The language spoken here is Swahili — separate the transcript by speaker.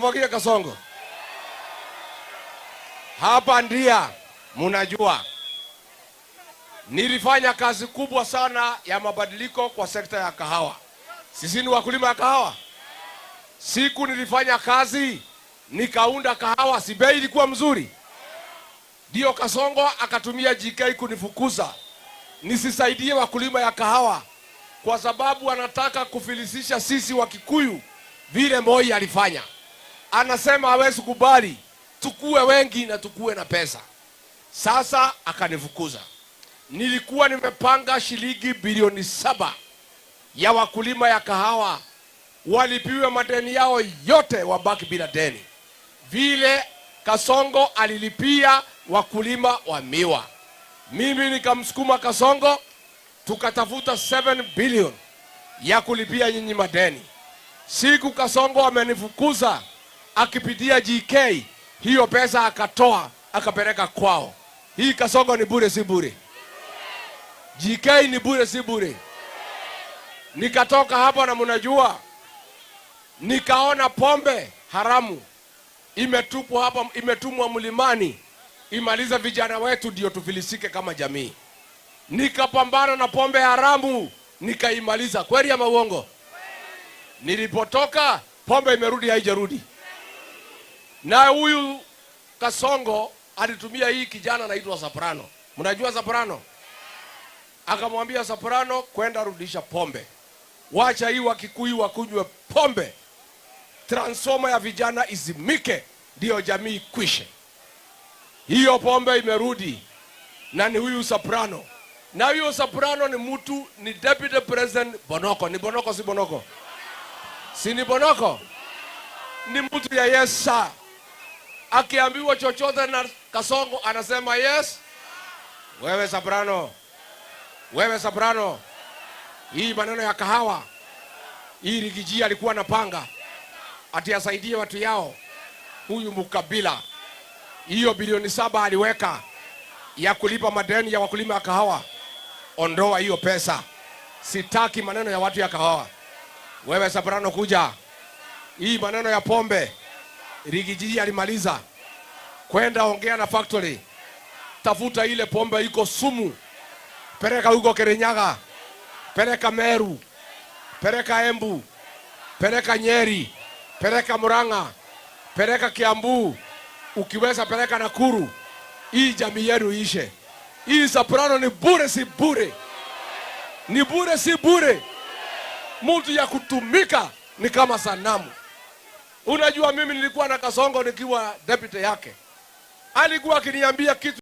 Speaker 1: Mwagia Kasongo. Hapa ndia munajua nilifanya kazi kubwa sana ya mabadiliko kwa sekta ya kahawa. Sisi ni wakulima ya kahawa. Siku nilifanya kazi nikaunda kahawa, si bei ilikuwa mzuri. Ndio Kasongo akatumia GK kunifukuza nisisaidie wakulima ya kahawa, kwa sababu anataka kufilisisha sisi wa Kikuyu vile Moi alifanya. Anasema hawezi kubali tukue wengi na tukue na pesa. Sasa akanifukuza. Nilikuwa nimepanga shilingi bilioni 7 ya wakulima ya kahawa walipiwe madeni yao yote, wabaki bila deni, vile Kasongo alilipia wakulima wa miwa. Mimi nikamsukuma Kasongo, tukatafuta 7 billion ya kulipia nyinyi madeni. Siku Kasongo amenifukuza akipitia GK, hiyo pesa akatoa akapeleka kwao. Hii Kasongo ni bure si bure? GK ni bure si bure? Nikatoka hapo na mnajua, nikaona pombe haramu imetupwa hapa, imetumwa mlimani imaliza vijana wetu ndio tufilisike kama jamii. Nikapambana na pombe haramu nikaimaliza. Kweli ama uongo? Nilipotoka pombe imerudi haijarudi. Na huyu Kasongo alitumia hii kijana anaitwa Soprano. Mnajua Soprano? Akamwambia Soprano, kwenda rudisha pombe. Wacha hii wa Kikuyu wakunywe pombe. Transforma ya vijana izimike ndio jamii kwishe. Hiyo pombe imerudi na ni huyu Soprano. Na huyu Soprano ni mtu, ni Deputy President Bonoko. Ni Bonoko si Bonoko? Si ni Bonoko? Ni mtu ya yes sir. Akiambiwa chochote na Kasongo anasema yes. Wewe Soprano, wewe Soprano, hii maneno ya kahawa, hii Rigiji alikuwa anapanga ati asaidie watu yao. Huyu Mukabila hiyo bilioni 7 aliweka ya kulipa madeni ya wakulima ya kahawa. Ondoa hiyo pesa. Sitaki maneno ya watu ya kahawa. Wewe Soprano kuja. Hii maneno ya pombe Rigiji alimaliza. Kwenda ongea na factory. Tafuta ile pombe iko sumu. Peleka huko Kirinyaga. Peleka Meru. Peleka Embu. Peleka Nyeri. Peleka Murang'a. Peleka Kiambu. Ukiweza peleka Nakuru. Hii jamii yenu ishe. Hii Soprano ni bure si bure? Ni bure si bure? Mtu ya kutumika ni kama sanamu. Unajua mimi nilikuwa na Kasongo nikiwa deputy yake. Alikuwa akiniambia kitu